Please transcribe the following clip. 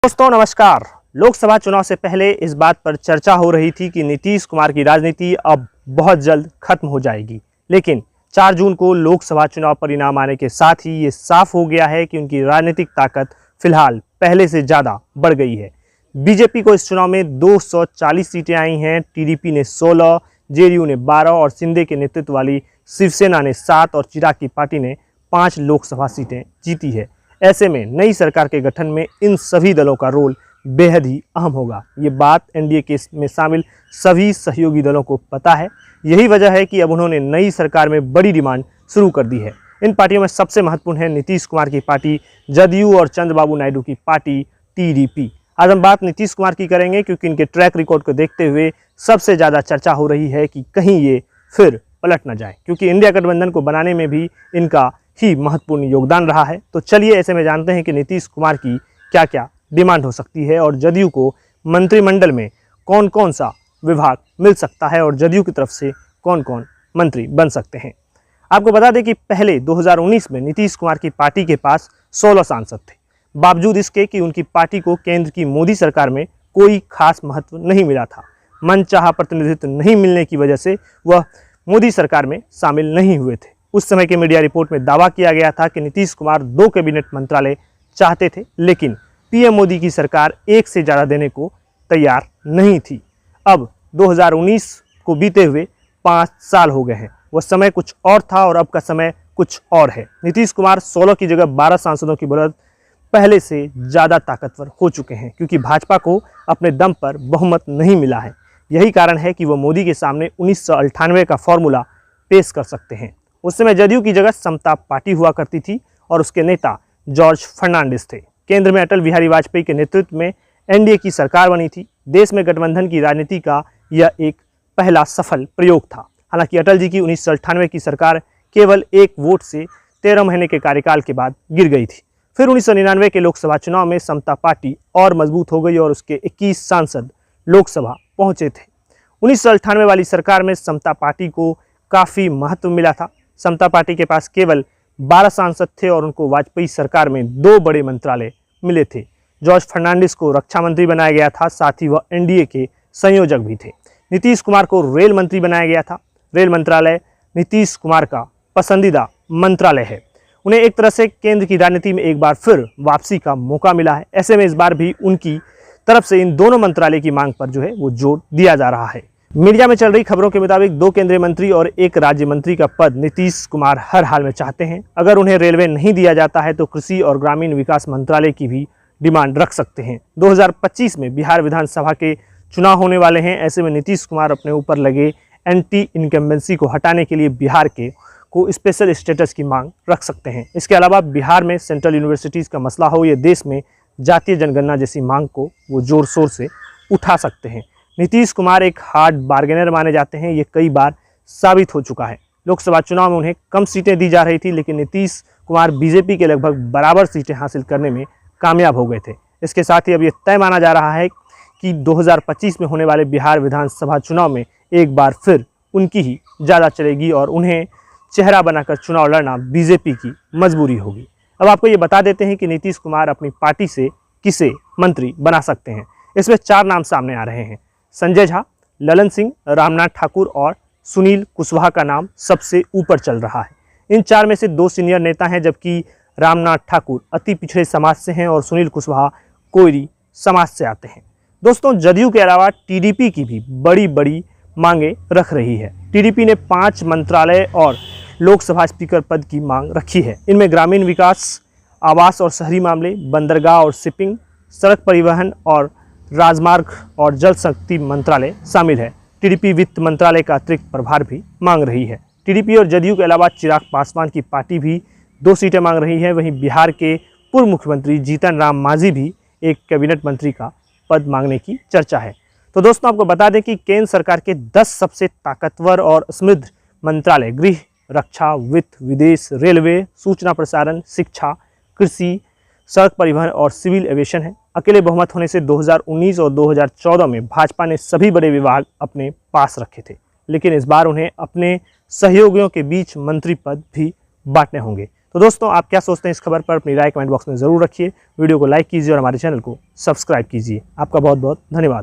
दोस्तों नमस्कार। लोकसभा चुनाव से पहले इस बात पर चर्चा हो रही थी कि नीतीश कुमार की राजनीति अब बहुत जल्द खत्म हो जाएगी, लेकिन 4 जून को लोकसभा चुनाव परिणाम आने के साथ ही ये साफ हो गया है कि उनकी राजनीतिक ताकत फिलहाल पहले से ज़्यादा बढ़ गई है। बीजेपी को इस चुनाव में 240 सीटें आई हैं, टीडीपी ने 16, जेडीयू ने 12 और शिंदे के नेतृत्व वाली शिवसेना ने 7 और चिराग की पार्टी ने 5 लोकसभा सीटें जीती है। ऐसे में नई सरकार के गठन में इन सभी दलों का रोल बेहद ही अहम होगा। ये बात एनडीए में शामिल सभी सहयोगी दलों को पता है। यही वजह है कि अब उन्होंने नई सरकार में बड़ी डिमांड शुरू कर दी है। इन पार्टियों में सबसे महत्वपूर्ण है नीतीश कुमार की पार्टी जदयू और चंद्रबाबू नायडू की पार्टी टीडीपी। आज हम बात नीतीश कुमार की करेंगे क्योंकि इनके ट्रैक रिकॉर्ड को देखते हुए सबसे ज़्यादा चर्चा हो रही है कि कहीं ये फिर पलट न जाए, क्योंकि इंडिया गठबंधन को बनाने में भी इनका ही महत्वपूर्ण योगदान रहा है। तो चलिए ऐसे में जानते हैं कि नीतीश कुमार की क्या क्या डिमांड हो सकती है और जदयू को मंत्रिमंडल में कौन कौन सा विभाग मिल सकता है और जदयू की तरफ से कौन कौन मंत्री बन सकते हैं। आपको बता दें कि पहले 2019 में नीतीश कुमार की पार्टी के पास 16 सांसद थे, बावजूद इसके कि उनकी पार्टी को केंद्र की मोदी सरकार में कोई खास महत्व नहीं मिला था। मनचाहा प्रतिनिधित्व नहीं मिलने की वजह से वह मोदी सरकार में शामिल नहीं हुए थे। उस समय के मीडिया रिपोर्ट में दावा किया गया था कि नीतीश कुमार 2 कैबिनेट मंत्रालय चाहते थे, लेकिन पीएम मोदी की सरकार एक से ज़्यादा देने को तैयार नहीं थी। अब 2019 को बीते हुए 5 साल हो गए हैं। वह समय कुछ और था और अब का समय कुछ और है। नीतीश कुमार 16 की जगह 12 सांसदों की बदौलत पहले से ज़्यादा ताकतवर हो चुके हैं, क्योंकि भाजपा को अपने दम पर बहुमत नहीं मिला है। यही कारण है कि वह मोदी के सामने 1998 का फॉर्मूला पेश कर सकते हैं। उस समय जदयू की जगह समता पार्टी हुआ करती थी और उसके नेता जॉर्ज फर्नांडिस थे। केंद्र में अटल बिहारी वाजपेयी के नेतृत्व में एनडीए की सरकार बनी थी। देश में गठबंधन की राजनीति का यह एक पहला सफल प्रयोग था। हालांकि अटल जी की 1998 की सरकार केवल 1 वोट से 13 महीने के कार्यकाल के बाद गिर गई थी। फिर 1999 के लोकसभा चुनाव में समता पार्टी और मजबूत हो गई और उसके 21 सांसद लोकसभा पहुंचे थे। 1998 वाली सरकार में समता पार्टी को काफ़ी महत्व मिला था। समता पार्टी के पास केवल 12 सांसद थे और उनको वाजपेयी सरकार में 2 बड़े मंत्रालय मिले थे। जॉर्ज फर्नांडिस को रक्षा मंत्री बनाया गया था, साथ ही वह एनडीए के संयोजक भी थे। नीतीश कुमार को रेल मंत्री बनाया गया था। रेल मंत्रालय नीतीश कुमार का पसंदीदा मंत्रालय है। उन्हें एक तरह से केंद्र की राजनीति में एक बार फिर वापसी का मौका मिला है। ऐसे में इस बार भी उनकी तरफ से इन दोनों मंत्रालय की मांग पर जो है वो जोर दिया जा रहा है। मीडिया में चल रही खबरों के मुताबिक 2 केंद्रीय मंत्री और 1 राज्य मंत्री का पद नीतीश कुमार हर हाल में चाहते हैं। अगर उन्हें रेलवे नहीं दिया जाता है तो कृषि और ग्रामीण विकास मंत्रालय की भी डिमांड रख सकते हैं। 2025 में बिहार विधानसभा के चुनाव होने वाले हैं। ऐसे में नीतीश कुमार अपने ऊपर लगे एंटी इनकम्बेंसी को हटाने के लिए बिहार को स्पेशल स्टेटस की मांग रख सकते हैं। इसके अलावा बिहार में सेंट्रल यूनिवर्सिटीज़ का मसला हो या देश में जातीय जनगणना जैसी मांग को वो जोर शोर से उठा सकते हैं। नीतीश कुमार एक हार्ड बार्गेनर माने जाते हैं। ये कई बार साबित हो चुका है। लोकसभा चुनाव में उन्हें कम सीटें दी जा रही थी, लेकिन नीतीश कुमार बीजेपी के लगभग बराबर सीटें हासिल करने में कामयाब हो गए थे। इसके साथ ही अब ये तय माना जा रहा है कि 2025 में होने वाले बिहार विधानसभा चुनाव में एक बार फिर उनकी ही ज़्यादा चलेगी और उन्हें चेहरा बनाकर चुनाव लड़ना बीजेपी की मजबूरी होगी। अब आपको ये बता देते हैं कि नीतीश कुमार अपनी पार्टी से किसे मंत्री बना सकते हैं। इसमें 4 नाम सामने आ रहे हैं। संजय झा, ललन सिंह, रामनाथ ठाकुर और सुनील कुशवाहा का नाम सबसे ऊपर चल रहा है। इन 4 में से 2 सीनियर नेता हैं, जबकि रामनाथ ठाकुर अति पिछड़े समाज से हैं और सुनील कुशवाहा कोयरी समाज से आते हैं। दोस्तों, जदयू के अलावा टीडीपी की भी बड़ी मांगे रख रही है। टीडीपी ने 5 मंत्रालय और लोकसभा स्पीकर पद की मांग रखी है। इनमें ग्रामीण विकास, आवास और शहरी मामले, बंदरगाह और शिपिंग, सड़क परिवहन और राजमार्ग और जल शक्ति मंत्रालय शामिल है। टीडीपी वित्त मंत्रालय का अतिरिक्त प्रभार भी मांग रही है। टीडीपी और जदयू के अलावा चिराग पासवान की पार्टी भी 2 सीटें मांग रही है। वहीं बिहार के पूर्व मुख्यमंत्री जीतन राम मांझी भी एक कैबिनेट मंत्री का पद मांगने की चर्चा है। तो दोस्तों, आपको बता दें कि केंद्र सरकार के 10 सबसे ताकतवर और समृद्ध मंत्रालय गृह, रक्षा, वित्त, विदेश, रेलवे, सूचना प्रसारण, शिक्षा, कृषि, सड़क परिवहन और सिविल एविएशन है। अकेले बहुमत होने से 2019 और 2014 में भाजपा ने सभी बड़े विभाग अपने पास रखे थे, लेकिन इस बार उन्हें अपने सहयोगियों के बीच मंत्री पद भी बांटने होंगे। तो दोस्तों, आप क्या सोचते हैं इस खबर पर? अपनी राय कमेंट बॉक्स में ज़रूर रखिए। वीडियो को लाइक कीजिए और हमारे चैनल को सब्सक्राइब कीजिए। आपका बहुत बहुत धन्यवाद।